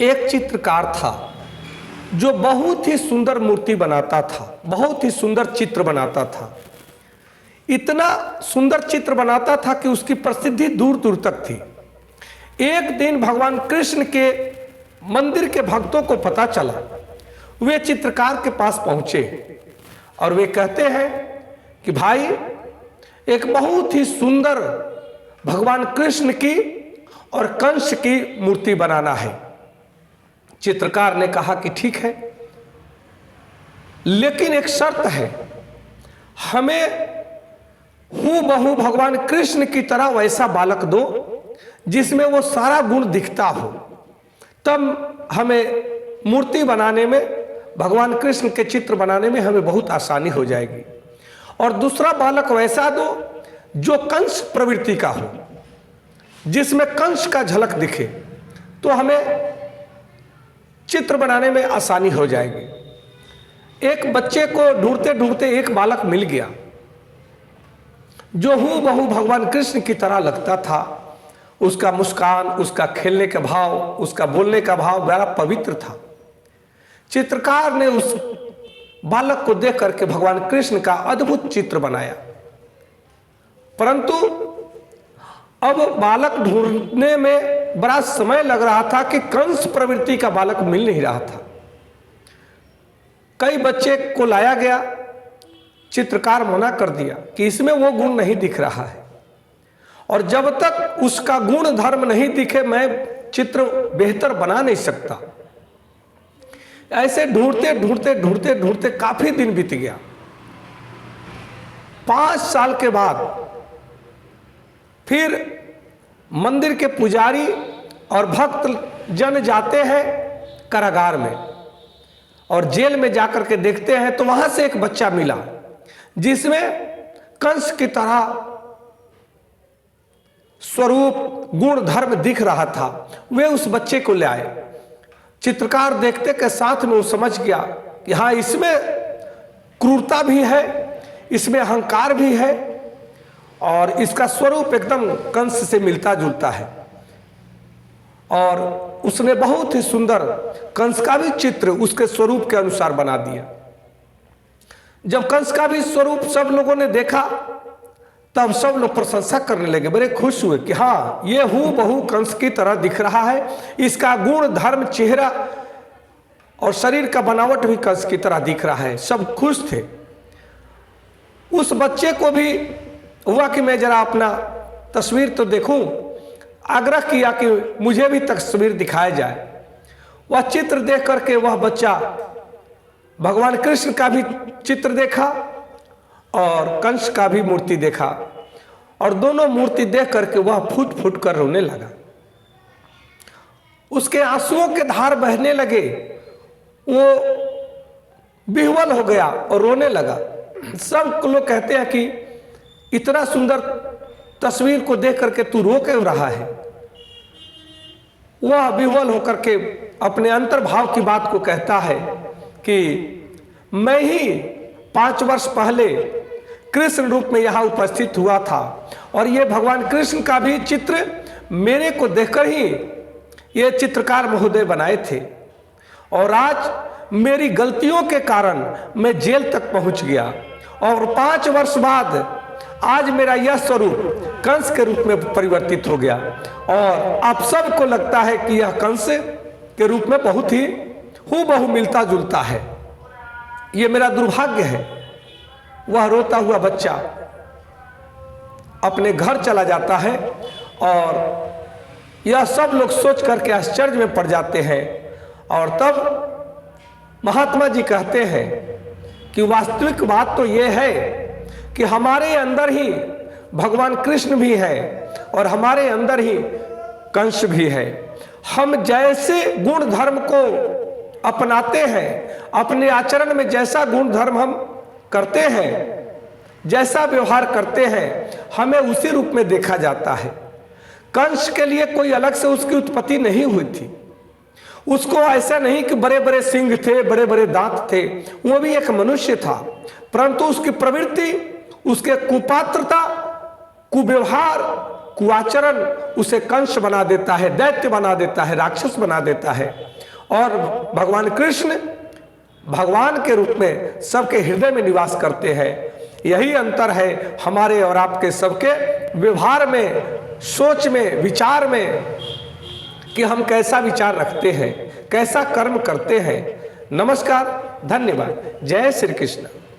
एक चित्रकार था जो बहुत ही सुंदर मूर्ति बनाता था, बहुत ही सुंदर चित्र बनाता था। इतना सुंदर चित्र बनाता था कि उसकी प्रसिद्धि दूर दूर तक थी। एक दिन भगवान कृष्ण के मंदिर के भक्तों को पता चला। वे चित्रकार के पास पहुंचे और वे कहते हैं कि भाई, एक बहुत ही सुंदर भगवान कृष्ण की और कंस की मूर्ति बनाना है। चित्रकार ने कहा कि ठीक है, लेकिन एक शर्त है, हमें हूबहू भगवान कृष्ण की तरह वैसा बालक दो जिसमें वो सारा गुण दिखता हो, तब हमें मूर्ति बनाने में, भगवान कृष्ण के चित्र बनाने में हमें बहुत आसानी हो जाएगी। और दूसरा बालक वैसा दो जो कंस प्रवृत्ति का हो, जिसमें कंस का झलक दिखे, तो हमें चित्र बनाने में आसानी हो जाएगी। एक बच्चे को ढूंढते ढूंढते एक बालक मिल गया जो हूबहू भगवान कृष्ण की तरह लगता था। उसका मुस्कान, उसका खेलने का भाव, उसका बोलने का भाव बड़ा पवित्र था। चित्रकार ने उस बालक को देख करके भगवान कृष्ण का अद्भुत चित्र बनाया, परंतु अब बालक ढूंढने में बड़ा समय लग रहा था कि कंस प्रवृत्ति का बालक मिल नहीं रहा था। कई बच्चे को लाया गया, चित्रकार मना कर दिया कि इसमें वो गुण नहीं दिख रहा है, और जब तक उसका गुण धर्म नहीं दिखे मैं चित्र बेहतर बना नहीं सकता। ऐसे ढूंढते ढूंढते ढूंढते ढूंढते काफी दिन बीत गया। 5 साल के बाद फिर मंदिर के पुजारी और भक्त जन जाते हैं कारागार में, और जेल में जाकर के देखते हैं तो वहां से एक बच्चा मिला जिसमें कंस की तरह स्वरूप, गुण, धर्म दिख रहा था। वे उस बच्चे को ले आए। चित्रकार देखते के साथ में वो समझ गया कि हाँ, इसमें क्रूरता भी है, इसमें अहंकार भी है, और इसका स्वरूप एकदम कंस से मिलता जुलता है। और उसने बहुत ही सुंदर कंस का भी चित्र उसके स्वरूप के अनुसार बना दिया। जब कंस का भी स्वरूप सब लोगों ने देखा, तब सब लोग प्रशंसा करने लगे, बड़े खुश हुए कि हाँ, ये हूबहू कंस की तरह दिख रहा है, इसका गुण, धर्म, चेहरा और शरीर का बनावट भी कंस की तरह दिख रहा है। सब खुश थे। उस बच्चे को भी हुआ कि मैं जरा अपना तस्वीर तो देखूं। आग्रह किया कि मुझे भी तस्वीर दिखाया जाए। वह चित्र देख करके वह बच्चा भगवान कृष्ण का भी चित्र देखा और कंस का भी मूर्ति देखा, और दोनों मूर्ति देख करके वह फूट फूट कर रोने लगा। उसके आंसुओं के धार बहने लगे, वो विह्वल हो गया और रोने लगा। सब लोग कहते हैं कि इतना सुंदर तस्वीर को देख करके तू रो क्यों रहा है। वह विह्वल होकर के अपने अंतर्भाव की बात को कहता है कि मैं ही 5 वर्ष पहले कृष्ण रूप में यहाँ उपस्थित हुआ था, और ये भगवान कृष्ण का भी चित्र मेरे को देखकर ही ये चित्रकार महोदय बनाए थे, और आज मेरी गलतियों के कारण मैं जेल तक पहुंच गया, और 5 वर्ष बाद आज मेरा यह स्वरूप कंस के रूप में परिवर्तित हो गया, और आप सबको लगता है कि यह कंस के रूप में बहुत ही हूबहू मिलता जुलता है। यह मेरा दुर्भाग्य है। वह रोता हुआ बच्चा अपने घर चला जाता है, और यह सब लोग सोच करके आश्चर्य में पड़ जाते हैं। और तब महात्मा जी कहते हैं कि वास्तविक बात तो यह है कि हमारे अंदर ही भगवान कृष्ण भी है और हमारे अंदर ही कंस भी है। हम जैसे गुण धर्म को अपनाते हैं, अपने आचरण में जैसा गुण धर्म हम करते हैं, जैसा व्यवहार करते हैं, हमें उसी रूप में देखा जाता है। कंस के लिए कोई अलग से उसकी उत्पत्ति नहीं हुई थी। उसको ऐसा नहीं कि बड़े बड़े सिंह थे, बड़े बड़े दांत थे, वो भी एक मनुष्य था, परंतु उसकी प्रवृत्ति, उसके कुपात्रता, कुव्यवहार कुआचरण उसे कंस बना देता है, दैत्य बना देता है, राक्षस बना देता है। और भगवान कृष्ण भगवान के रूप में सबके हृदय में निवास करते हैं। यही अंतर है हमारे और आपके सबके व्यवहार में, सोच में, विचार में, कि हम कैसा विचार रखते हैं, कैसा कर्म करते हैं। नमस्कार, धन्यवाद। जय श्री कृष्ण।